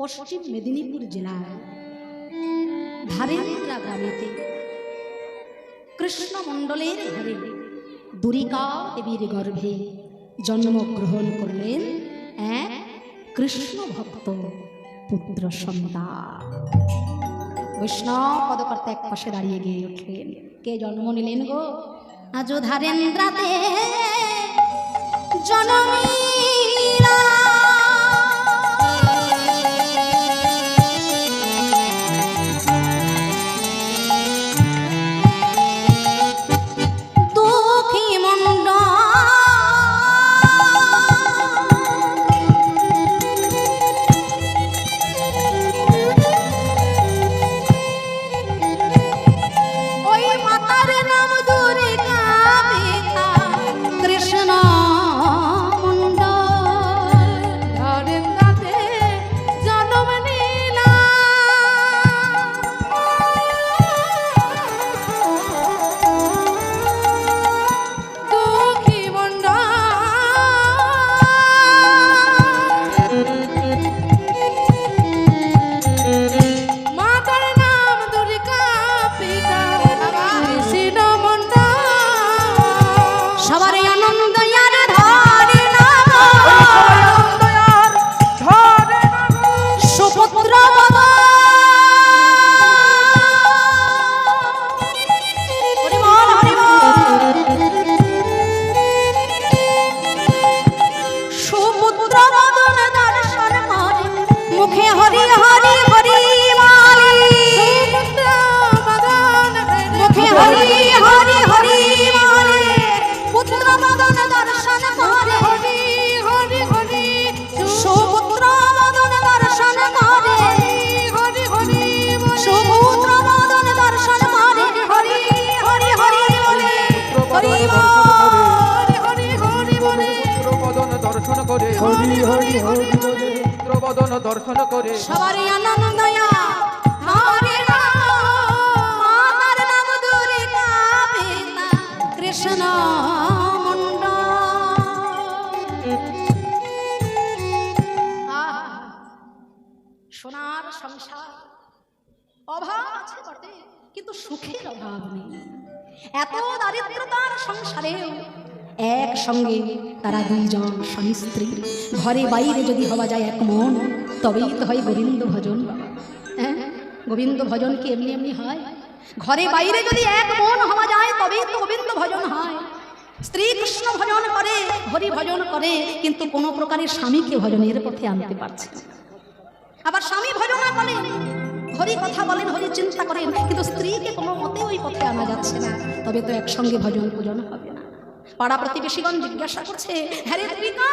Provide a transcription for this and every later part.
পশ্চিম মেদিনীপুর জেলার ধারেন্দ্রা গ্রামেতে কৃষ্ণমণ্ডলের ঘরে দুরিকা দেবীর গর্ভে জন্মগ্রহণ করলেন এক কৃষ্ণ ভক্ত পুত্র সন্তান। বৈষ্ণব পদকর্তা এক পাশে দাঁড়িয়ে গিয়ে উঠলেন, কে জন্ম নিলেন গো? আজ ধারেন্দ্রাতে জননীরা দর্শন করে সবারই আনন্দ মাতার নাম দুর্গা পিতা কৃষ্ণ সোনার সংসার, অভাব আছে বটে কিন্তু সুখের অভাব নেই। এত দারিদ্রতার সংসারেও একসঙ্গে তারা দুইজন স্বামী স্ত্রী, ঘরে বাইরে যদি হওয়া যায় এক মন, তবেই তো হয় গোবিন্দ ভজন। হ্যাঁ, গোবিন্দ ভজন কি এমনি এমনি হয়? ঘরে বাইরে যদি এক মন হওয়া যায় তবেই তো গোবিন্দ ভজন হয়। স্ত্রী কৃষ্ণ ভজন করে, হরি ভজন করে, কিন্তু কোনো প্রকারের স্বামীকে ভজনের পথে আনতে পারছে না। আবার স্বামী ভজন করে, হরি কথা বলেন, হরি চিন্তা করেন, কিন্তু স্ত্রীকে কোনো মতে ওই পথে আনা যাচ্ছে না, তবে তো একসঙ্গে ভজন পূজন হবে না। পাড়া প্রতিবেশীগণ জিজ্ঞাসা করছে, হ্যাঁ রে তুরিকা,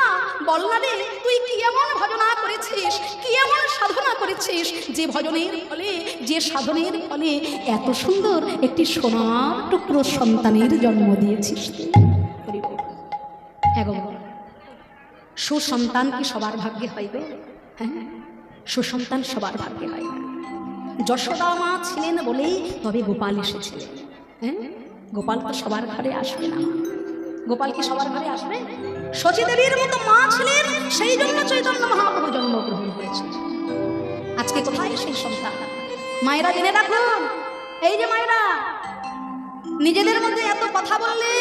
বল না রে, তুই কি এমন ভজনা করেছিস, কি এমন সাধনা করেছিস, যে ভজনের ফলে, যে সাধনের ফলে এত সুন্দর একটি সোনার টুকরো সন্তানের জন্ম দিয়েছিস? সুসন্তান কি সবার ভাগ্যে হয় গো? হ্যাঁ, সুসন্তান সবার ভাগ্যে হয় না। যশোদা মা ছিলেন বলেই তবে গোপাল এসেছিলেন। হ্যাঁ, গোপাল তো সবার ঘরে আসবে না। গোপাল কি সবার ঘরে আসবে? শচী দেবীর মতো মা ছিলেন, সেই জন্য চৈতন্য মহাপ্রভু জন্মগ্রহণ করেছেন। আজকে কোথায় সেই সন্তান? মায়েরা জেনে রাখুন, এই যে মায়েরা নিজেদের মধ্যে এত কথা বললে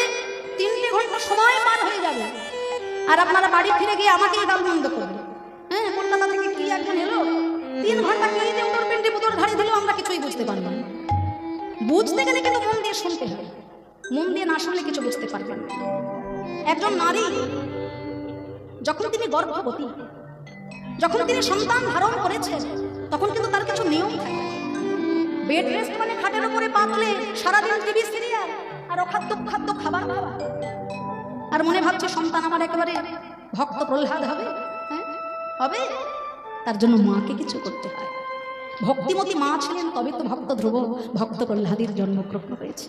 3 ঘন্টা সময় পার হয়ে যাবে, আর আপনারা বাড়ি ফিরে গিয়ে আমাকেই গালমন্দ করবেন। হ্যাঁ, কলকাতা থেকে কি একজন এলো, 3 ঘন্টা কি যে উত্তর পিন্ডি পুতোর ধারে দিল, আমরা কিছুই বুঝতে পারলাম না। বুঝতে গেলে কিন্তু মন দিয়ে শুনতে হবে, মন দিয়ে না শুনলে কিছু বুঝতে পারবেন না। একজন নারী যখন তিনি গর্ভবতী, যখন তিনি সন্তান ধারণ করেছেন, তখন কিন্তু তার কিছু নিয়ম থাকে। বেড রেস্ট মানে খাটের উপরে পা তুলে সারাদিন টিভি সিরিয়াল আর অখাদ্য খাদ্য খাবার খাওয়া, আর মনে ভাবছে সন্তান আমার একেবারে ভক্ত প্রহ্লাদ হবে। হ্যাঁ, হবে। তার জন্য মাকে কিছু করতে হয়। ভক্তিমতী মা ছিলেন, তবে তো ভক্ত ধ্রুব, ভক্ত প্রহ্লাদের জন্মগ্রহণ হয়েছে।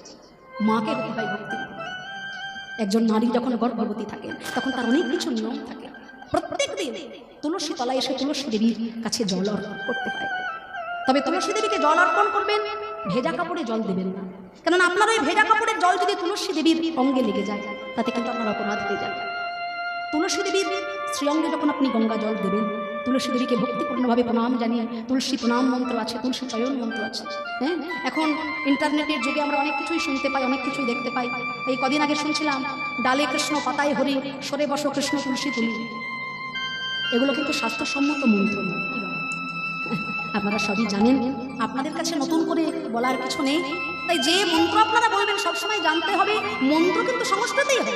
মাকে হতে হয় ভক্তি। একজন নারী যখন গর্ভবতী থাকে, তখন তার অনেক কিছু নিয়ম থাকে। প্রত্যেক দিন তুলসী তলায় এসে তুলসী দেবীর কাছে জল অর্পণ করতে হয়। তবে তুলসী দেবীকে জল অর্পণ করবেন, ভেজা কাপড়ে জল দেবেন না, কারণ আপনার ওই ভেজা কাপড়ের জল যদি তুলসী দেবীর অঙ্গে লেগে যায়, তাতে কিন্তু আপনার অপরাধ হয়ে যাবে। তুলসী দেবীর শ্রীঅঙ্গে যখন আপনি গঙ্গা জল দেবেন, তুলসী দেবীকে ভক্তিপূর্ণভাবে প্রণাম জানিয়ে তুলসী প্রণাম মন্ত্র আছে, তুলসী চয়ন মন্ত্র আছে। হ্যাঁ, এখন ইন্টারনেটের যুগে আমরা অনেক কিছুই শুনতে পাই, অনেক কিছুই দেখতে পাই। এই কদিন আগে শুনছিলাম ডালে কৃষ্ণ পাতায় হরি, সরে বসো কৃষ্ণ তুলসী তুলি। এগুলো কিন্তু স্বাস্থ্যসম্মত মন্ত্র নয়। কি বলেন? আপনারা সবই জানেন, আপনাদের কাছে নতুন করে বলার কিছু নেই। তাই যে মন্ত্র আপনারা বলবেন সবসময় জানতে হবে মন্ত্র কিন্তু সংস্কৃতেই হবে,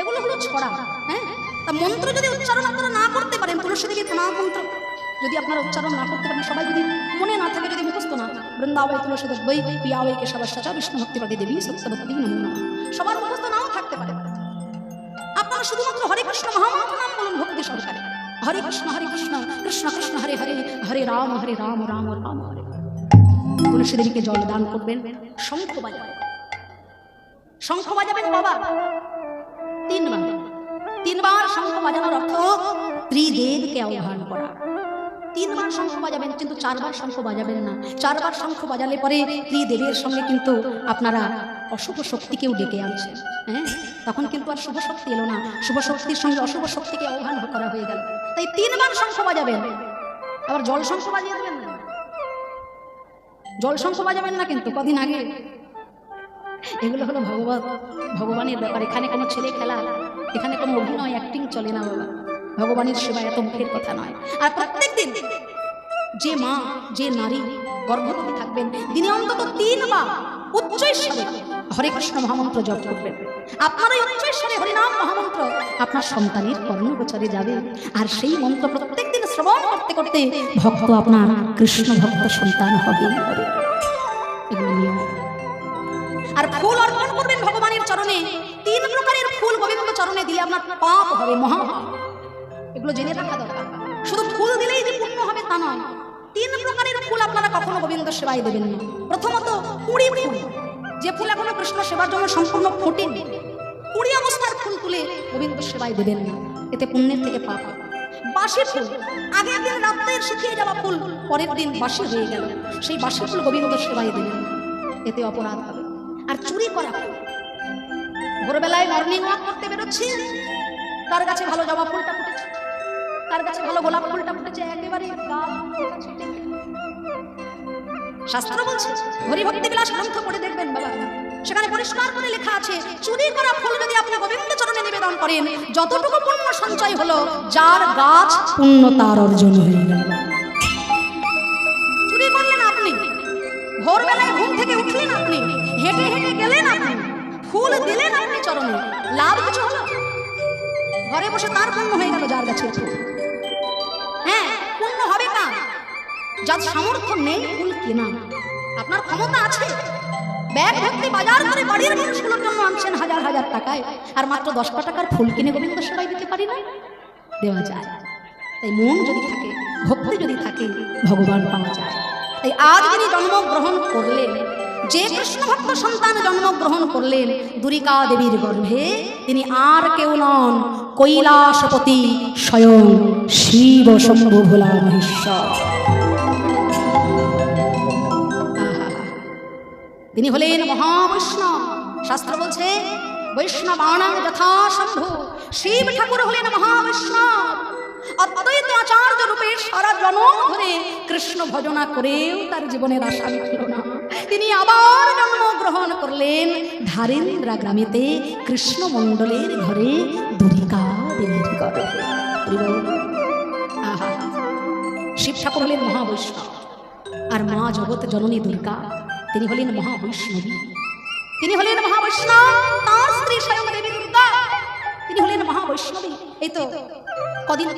এগুলো হলো ছড়া। হ্যাঁ, তা মন্ত্র যদি উচ্চারণ আপনারা না করতে পারেন, তুলসী দেবীর প্রণাম মন্ত্র যদি আপনারা উচ্চারণ না করতে পারেন, সবাই যদি মনে না থাকে, যদি মুখস্থ না, বৃন্দাবৈ তুলসী দেবৈ পিয়াবৈ কেশবশ্চা বিষ্ণু ভক্তিপদে দেবী সত্যবতী নমো নমঃ, সবার মুখস্থ নাও থাকতে পারে, আপনারা শুধুমাত্র হরে কৃষ্ণ মহামন্ত্র নাম বলুন ভক্তি সহকারে। হরে কৃষ্ণ কৃষ্ণ কৃষ্ণ হরে হরে, হরে রাম রাম রাম হরে। তুলসী দেবীকে জল দান করবেন, শঙ্খ বাজাবেন। শঙ্খ বাজাবেন বাবা তিনবার শঙ্খ বাজানোর অর্থ ত্রিদেবকে আহ্বান করা। 3 বার শঙ্খ বাজাবেন, কিন্তু 4 বার শঙ্খ বাজাবেন না। 4 বার শঙ্খ বাজালে পরে ত্রিদেবের সঙ্গে কিন্তু আপনারা অশুভ শক্তিকেও ডেকে আনছেন। হ্যাঁ, তখন কিন্তু আর শুভ শক্তি এলো না, শুভ শক্তির সঙ্গে অশুভ শক্তিকে আহ্বান করা হয়ে গেল। তাই 3 বার শঙ্খ বাজাবেন। আবার জল শঙ্খ বাজিয়ে দেবেন না, জল শঙ্খ বাজাবেন না কিন্তু কদিন আগে। এগুলো হলো ভগবানের ব্যাপার। এখানে কোনো ছেলে খেলা, এখানে কোনো অভিনয় অ্যাক্টিং চলে না বাবা। ভগবানের সেবা এত মুখের কথা নয়। আর প্রত্যেক দিন যে মা, যে নারী গর্ভবতী থাকবেন, দিনে অন্তত 3 বার উচ্চৈঃস্বরে হরে কৃষ্ণ মহামন্ত্র জপ করবেন। আপনার এই উচ্চৈঃস্বরে হরিনাম মহামন্ত্র আপনার সন্তানের কর্ণগোচরে যাবে। আর সেই মন্ত্র প্রত্যেক দিন শ্রবণ করতে করতে ভক্ত আপনার কৃষ্ণ ভক্ত সন্তান হবে। এগুলো নিয়ম। আর ফুল অর্পণ করবেন ভগবানের চরণে। 3 প্রকারের ফুল গোবিন্দ চরণে দিলে আপনার পাপ হবে, মহাপাপ। এগুলো জেনে রাখা দরকার। শুধু ফুল দিলেই যে পুণ্য হবে তা নয়। 3 প্রকারের ফুল আপনারা কখনো গোবিন্দ সেবায় দেবেন না। প্রথমত কুড়ি ফুল, যে ফুল এখনো কৃষ্ণ সেবার জন্য সম্পূর্ণ ফোটেনি, কুড়ি অবস্থার ফুল তুলে গোবিন্দ সেবায় দেবেন না, এতে পুণ্যের থেকে পাপ হবে। বাসি ফুল, আগের দিন রাত্রে শুকিয়ে যাওয়া ফুল পরের দিন বাসি হয়ে গেল, সেই বাসি ফুল গোবিন্দ সেবায় দেবেন না, এতে অপরাধ হবে। আর চুরি করা ফুল, ভোরবেলায় মর্নিং ওয়াক করতে বেরোচ্ছি, তার কাছে ভালো জবা ফুলটা ফুটেছে, তার কাছে ভালো গোলাপ ফুলটা ফুটেছে, একেবারে শাস্ত্র বলছে, হরিভক্তি বিলাস গ্রন্থ পড়ে দেখবেন বাবা, সেখানে পরিষ্কার করে লেখা আছে চুরি করা ফুল যদি আপনি গোবিন্দ চরণে নিবেদন করেন, যতটুকু পুণ্য সঞ্চয় হলো, যার গাছ পুণ্য তার অর্জন হয়ে গেল। চুরি করলেন আপনি, ভোরবেলায় ঘুম থেকে উঠলেন আপনি, হেঁটে হেঁটে গেলেন আপনি, ফুল দিলেন আপনি চরণে, লাভ কিছু হলো? ঘরে বসে তার পুণ্য হয়ে গেল যার গাছের ফুল। হ্যাঁ, পুণ্য হবে না যার সামর্থ্য নেই ফুল কেনা। আপনার ক্ষমতা আছে, ব্যাগ ভর্তি বাজার করে বাড়ির মানুষগুলোর জন্য আনছেন হাজার হাজার টাকায়, আর মাত্র 10 টাকার ফুল কিনে গোবিন্দ সেবায় দিতে পারি না? দেওয়া যায়। তাই মন যদি থাকে, ভক্তি যদি থাকে, ভগবান পাওয়া যায়। তাই আজ যিনি জন্মগ্রহণ করলেন, যে কৃষ্ণ ভক্ত সন্তান জন্মগ্রহণ করলেন দুরিকা দেবীর গর্ভে, তিনি আর কেউ নন, কৈলাসপতি স্বয়ং শিব শম্ভু ভোলা মহেশ্বর। তিনি হলেন মহাবৈষ্ণব। শাস্ত্র বলছে বৈষ্ণবানাং যথা শম্ভু, শিব ঠাকুর হলেন মহাবৈষ্ণব। অদ্বৈত আচার্য রূপে সারা জন্ম ধরে কৃষ্ণ ভজনা করেও তার জীবনের আশা মিটল না। তিনি আবার জন্মগ্রহণ করলেন ধারেন্দ্রা গ্রামেতে, কৃষ্ণ মণ্ডলের ঘরে, দুরিকা দেবীর গর্ভে। শিব ঠাকুর হলেন মহাবৈষ্ণব, আর মা জগৎ জননী দুর্গা তিনি হলেন মহাবৈষ্ণবী। তিনি হলেন মহাবৈষ্ণব, তার স্ত্রী স্বয়ং দেবী দুর্গা তিনি হলেন মহাবৈষ্ণবী। এই তো কদিন